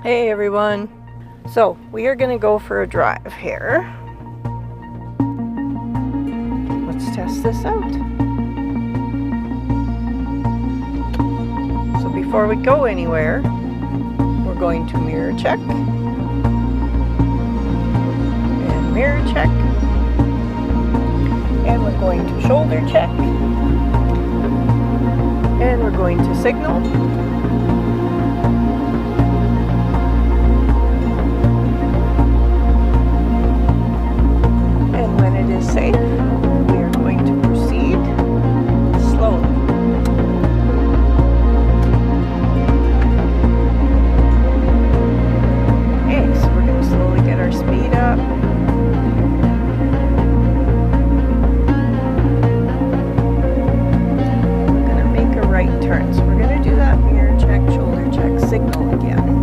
Hey everyone. So we are going to go for a drive here. Let's test this out. So before we go anywhere, we're going to mirror check. And mirror check. And we're going to shoulder check. And we're going to signal. And when it is safe, we are going to proceed slowly. Okay, so we're going to slowly get our speed up. We're going to make a right turn. So we're going to do that mirror check, shoulder check, signal again.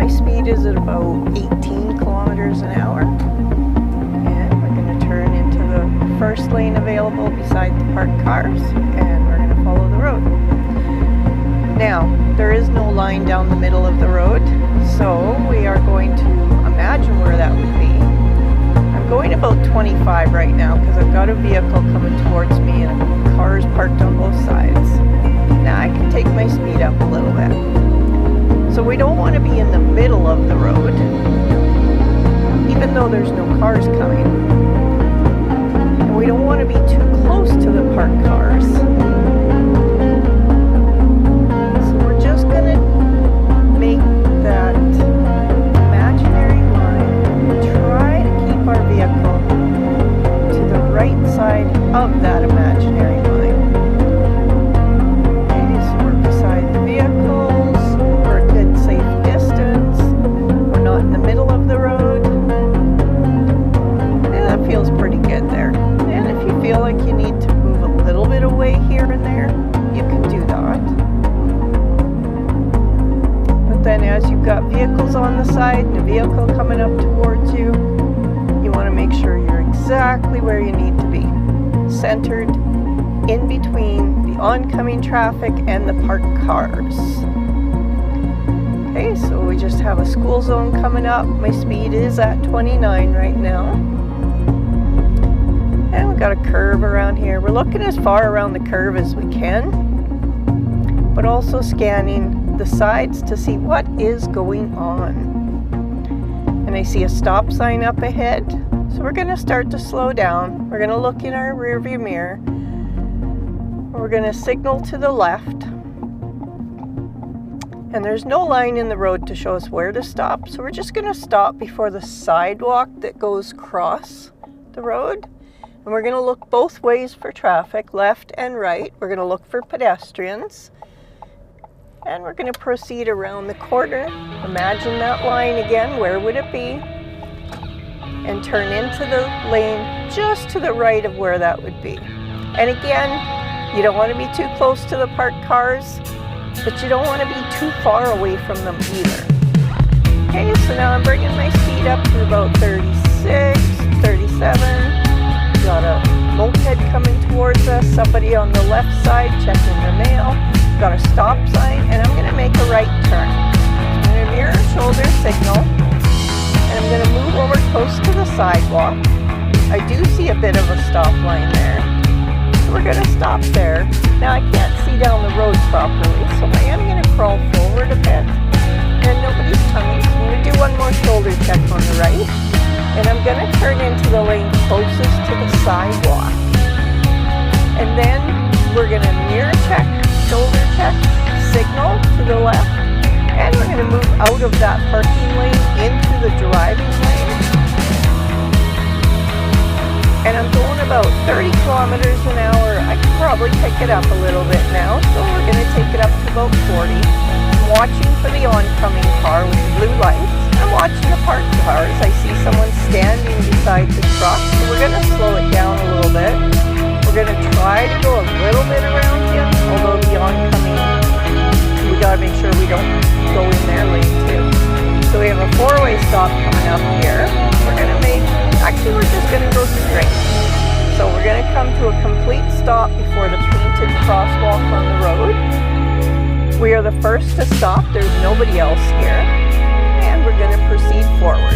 Speed is at about 18 kilometers an hour, and we're going to turn into the first lane available beside the parked cars, and we're going to follow the road. Now, there is no line down the middle of the road, so we are going to imagine where that would be. I'm going about 25 right now because I've got a vehicle coming towards me and cars parked on both sides. Now I can take my speed up a little bit. So we don't want to be in the middle of the road, even though there's no cars coming. And we don't want to be too close to the parked cars. So we're just going to make that imaginary line and try to keep our vehicle to the right side of that imaginary line. Okay, so we're beside the vehicle. In the middle of the road, and that feels pretty good there. And if you feel like you need to move a little bit away here and there, you can do that. But then as you've got vehicles on the side and a vehicle coming up towards you, you want to make sure you're exactly where you need to be, centered in between the oncoming traffic and the parked cars. Okay, so we just have a school zone coming up. My speed is at 29 right now. And we've got a curve around here. We're looking as far around the curve as we can, but also scanning the sides to see what is going on. And I see a stop sign up ahead. So we're going to start to slow down. We're going to look in our rear view mirror. We're going to signal to the left. And there's no line in the road to show us where to stop, so we're just going to stop before the sidewalk that goes across the road. And we're going to look both ways for traffic, left and right. We're going to look for pedestrians. And we're going to proceed around the corner. Imagine that line again, where would it be? And turn into the lane just to the right of where that would be. And again, you don't want to be too close to the parked cars, but you don't want to be too far away from them either. Okay, so now I'm bringing my speed up to about 36, 37. Got a moped coming towards us, somebody on the left side checking their mail. Got a stop sign, and I'm going to make a right turn. I'm going to mirror shoulder signal, and I'm going to move over close to the sidewalk. I do see a bit of a stop line there. We're going to stop there. Now I can't see down the road properly, so I am going to crawl forward a bit. And nobody's coming, so I'm going to do one more shoulder check on the right. And I'm going to turn into the lane closest to the sidewalk. And then we're going to mirror check, shoulder check, signal to the left. And we're going to move out of that parking lane into the driving lane. And I'm going about 30 kilometers an hour. I can probably pick it up a little bit now, so we're going to take it up to about 40. I'm watching for the oncoming car with the blue lights. I'm watching the parked cars. I see someone standing beside the truck, so we're going to slow it down a little bit. We're going to try to go a little bit around him, although the oncoming, we got to make sure we don't go in their lane too. So we have a four-way stop coming up here. We're going to make Actually, we're just going to go straight. So we're going to come to a complete stop before the painted crosswalk on the road. We are the first to stop. There's nobody else here. And we're going to proceed forward.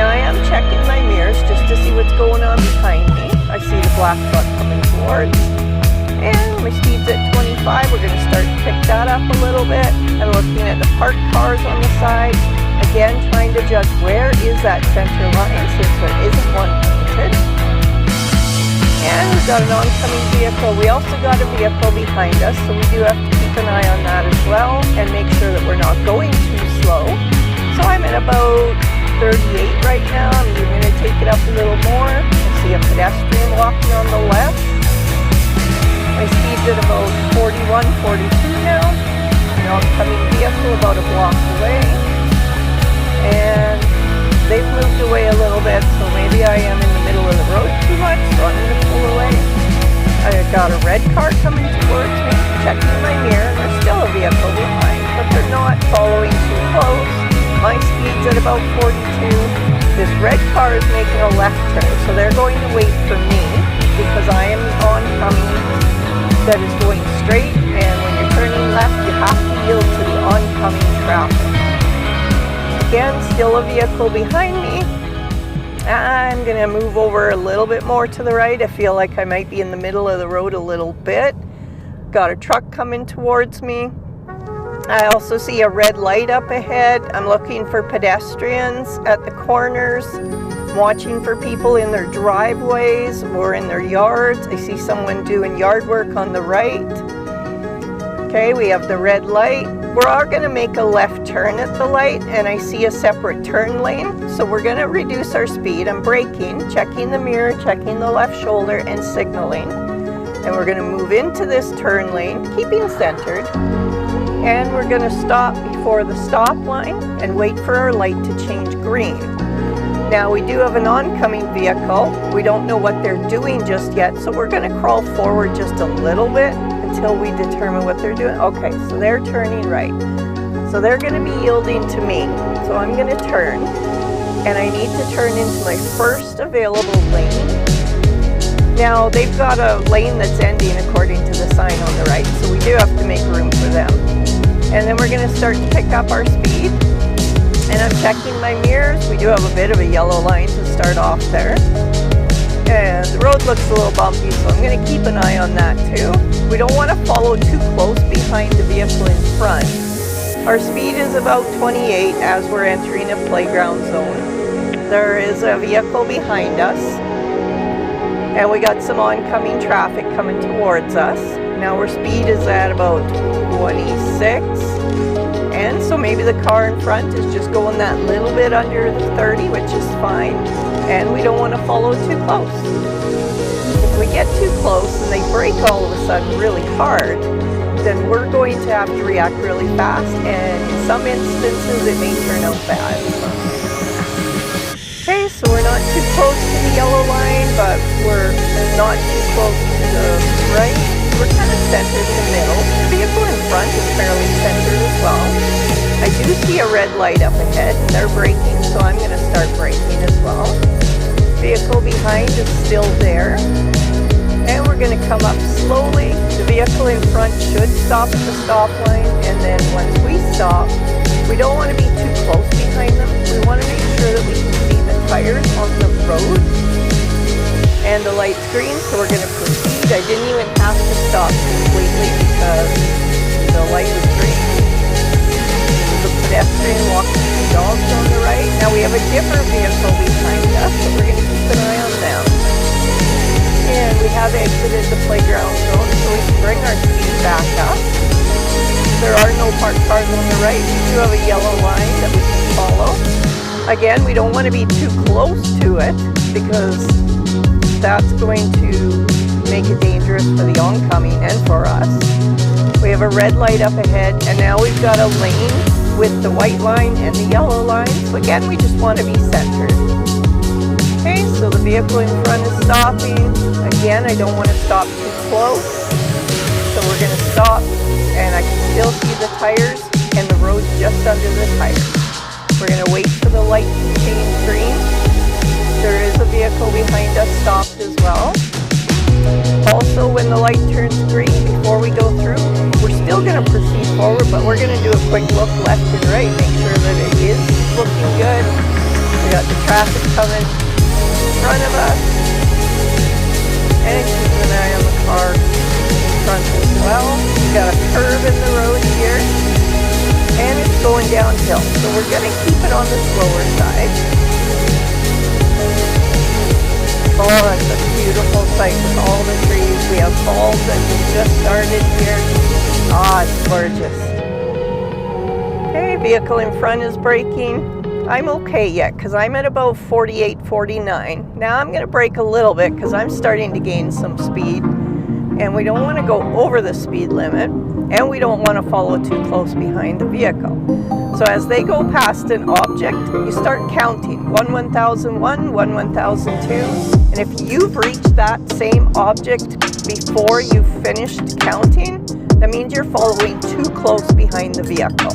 Now I am checking my mirrors just to see what's going on behind me. I see the black truck coming towards. And my speed's at 25. We're going to start to pick that up a little bit. I'm looking at the parked cars on the side. Again, trying to judge where is that center line since there isn't one painted. And we've got an oncoming vehicle. We also got a vehicle behind us, so we do have to keep an eye on that as well and make sure that we're not going too slow. So I'm at about 38 right now. I'm going to take it up a little more. I see a pedestrian walking on the left. My speed's at about 41, 42 now. An oncoming vehicle about a block away. And they've moved away a little bit, so maybe I am in the middle of the road too much, so I'm going to pull away. I got a red car coming towards me, checking my mirror. There's still a vehicle behind, but they're not following too close. My speed's at about 42. This red car is making a left turn, so they're going to wait for me because I am the oncoming that is going straight, and when you're turning left, you have to yield to the oncoming traffic. Again, still a vehicle behind me. I'm going to move over a little bit more to the right. I feel like I might be in the middle of the road a little bit. Got a truck coming towards me. I also see a red light up ahead. I'm looking for pedestrians at the corners. I'm watching for people in their driveways or in their yards. I see someone doing yard work on the right. Okay, we have the red light. We are going to make a left turn at the light, and I see a separate turn lane. So we're going to reduce our speed. I'm braking, checking the mirror, checking the left shoulder, and signaling. And we're going to move into this turn lane, keeping centered. And we're going to stop before the stop line and wait for our light to change green. Now we do have an oncoming vehicle. We don't know what they're doing just yet, so we're going to crawl forward just a little bit until we determine what they're doing. Okay, so they're turning right. So they're going to be yielding to me. So I'm going to turn, and I need to turn into my first available lane. Now they've got a lane that's ending according to the sign on the right, so we do have to make room for them. And then we're going to start to pick up our speed. And I'm checking my mirrors. We do have a bit of a yellow line to start off there. And the road looks a little bumpy, so I'm going to keep an eye on that too. We don't want to follow too close behind the vehicle in front. Our speed is about 28 as we're entering a playground zone. There is a vehicle behind us. And we got some oncoming traffic coming towards us. Now our speed is at about 26. And so maybe the car in front is just going that little bit under the 30, which is fine. And we don't want to follow too close. If we get too close and they brake all of a sudden really hard, then we're going to have to react really fast, and in some instances it may turn out bad. Okay, so we're not too close to the yellow line, but we're not too close to the right. We're kind of centered in the middle. The vehicle in front is fairly centered as well. I do see a red light up ahead. They're braking, so I'm going to start braking as well. Vehicle behind is still there. And we're going to come up slowly. The vehicle in front should stop at the stop line, and then once we stop, we don't want to be too close behind them. We want to make sure that we can see the tires on the road. And the light's green, so we're going to proceed. I didn't even have to stop completely because the light was green. The pedestrian walking the dogs on the right. Now we have a different vehicle behind us, so we're going to keep an eye on them. And we have exited the playground zone, so we can bring our speed back up. There are no parked cars on the right. We do have a yellow line that we can follow. Again, we don't want to be too close to it because that's going to make it dangerous for the oncoming and for us. We have a red light up ahead, and now we've got a lane with the white line and the yellow line. So again, we just want to be centered. Okay, so the vehicle in front is stopping. Again, I don't want to stop too close. So we're going to stop, and I can still see the tires and the road just under the tires. We're going to wait for the light to change green. There is a vehicle behind us stopped as well. Also, when the light turns green, before we go through, we're still going to proceed forward, but we're going to do a quick look left and right, make sure that it is looking good. We got the traffic coming in front of us, and keeping an eye on the car in front as well. We got a curve in the road here, and it's going downhill, so we're going to keep it on the slower side. Oh, that's a beautiful sight with all the trees. We have falls that we just started here. Ah, it's gorgeous. Okay, vehicle in front is braking. I'm okay yet because I'm at about 48, 49. Now I'm going to brake a little bit because I'm starting to gain some speed. And we don't want to go over the speed limit. And we don't want to follow too close behind the vehicle. So as they go past an object, you start counting. 1001, 1002. And if you've reached that same object before you've finished counting, that means you're following too close behind the vehicle.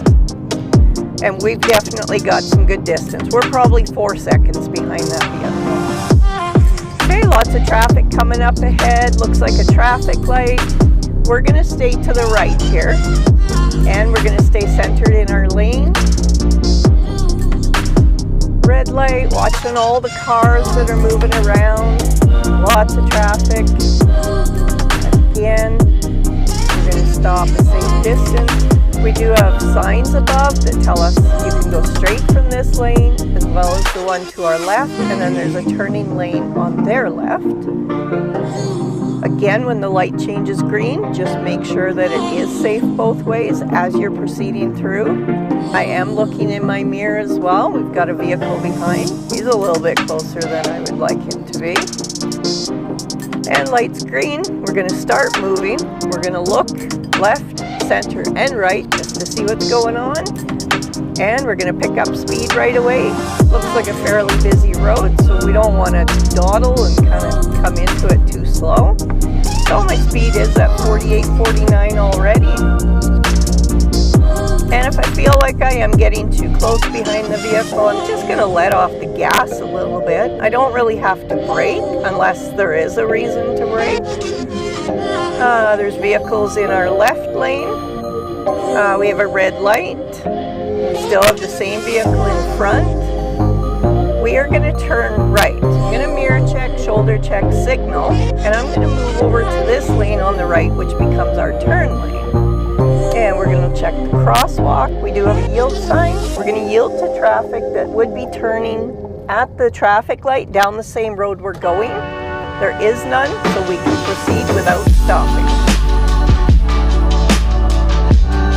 And we've definitely got some good distance. We're probably 4 seconds behind that vehicle. Okay, lots of traffic coming up ahead. Looks like a traffic light. We're going to stay to the right here. And we're going to stay centered in our lane. Red light, watching all the cars that are moving around. Lots of traffic. Again, we're going to stop a safe distance. We do have signs above that tell us you can go straight from this lane as well as the one to our left, and then there's a turning lane on their left. Again, when the light changes green, just make sure that it is safe both ways as you're proceeding through. I am looking in my mirror as well. We've got a vehicle behind. He's a little bit closer than I would like him to be. And light's green. We're going to start moving. We're going to look left, center, and right just to see what's going on. And we're going to pick up speed right away. Looks like a fairly busy road, so we don't want to dawdle and kind of come into it too slow. So my speed is at 48, 49 already. And if I feel like I am getting too close behind the vehicle, I'm just going to let off the gas a little bit. I don't really have to brake unless there is a reason to brake. There's vehicles in our left lane. We have a red light. We still have the same vehicle in front. We are going to turn right. I'm going to mirror check, shoulder check, signal, and I'm going to move over to this lane on the right, which becomes our turn lane. And we're going to check the crosswalk. We do have a yield sign. We're going to yield to traffic that would be turning at the traffic light down the same road we're going. There is none, so we can proceed without stopping.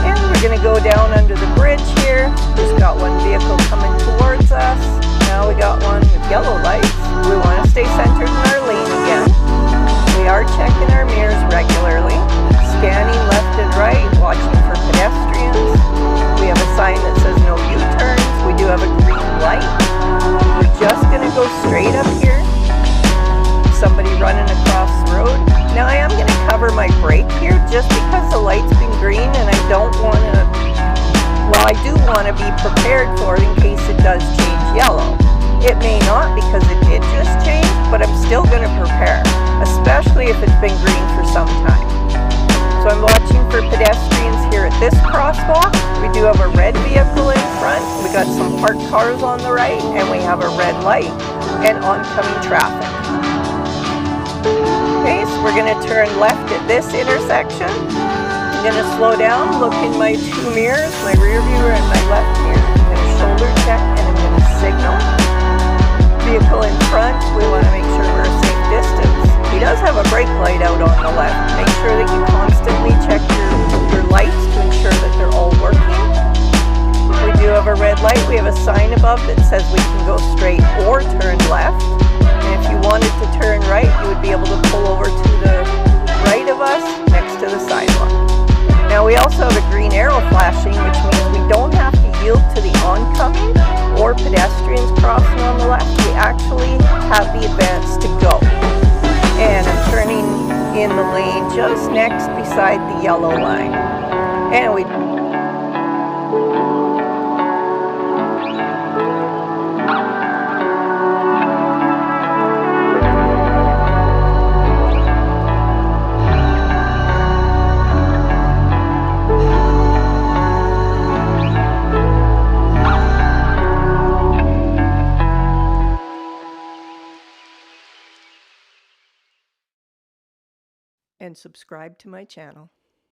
And we're going to go down under the bridge here. Just got one vehicle coming towards us. Now we got one with yellow lights. We want to stay centered in our lane again. We are checking our mirrors regularly, scanning left and right, watching for pedestrians. We have a sign that says no U-turns. We do have a green light. We're just going to go straight up here. Somebody running across the road. Now I am going to cover my brake here just because the light's been green and I don't want to, well, I do want to be prepared for it in case it does change yellow. It may not because it did just change, but I'm still going to prepare, especially if it's been green for some time. So I'm watching for pedestrians here at this crosswalk. We do have a red vehicle in front. We got some parked cars on the right, and we have a red light and oncoming traffic. Okay, so we're going to turn left at this intersection. I'm going to slow down, look in my two mirrors, my rear view and my left mirror. I'm going to shoulder check and I'm going to signal. Vehicle in front, we want to make sure we're a safe distance. He does have a brake light out on the left. Make sure that you constantly check your lights to ensure that they're all working. We do have a red light. We have a sign above that says we can go straight or turn left. And if you wanted to turn right, you would be able to pull over to the right of us next to the sidewalk. Now we also have a green arrow flashing, which means we don't have to yield to the oncoming or pedestrians crossing on the left. We actually have the advance to go. And I'm turning in the lane just next beside the yellow line. And we and subscribe to my channel.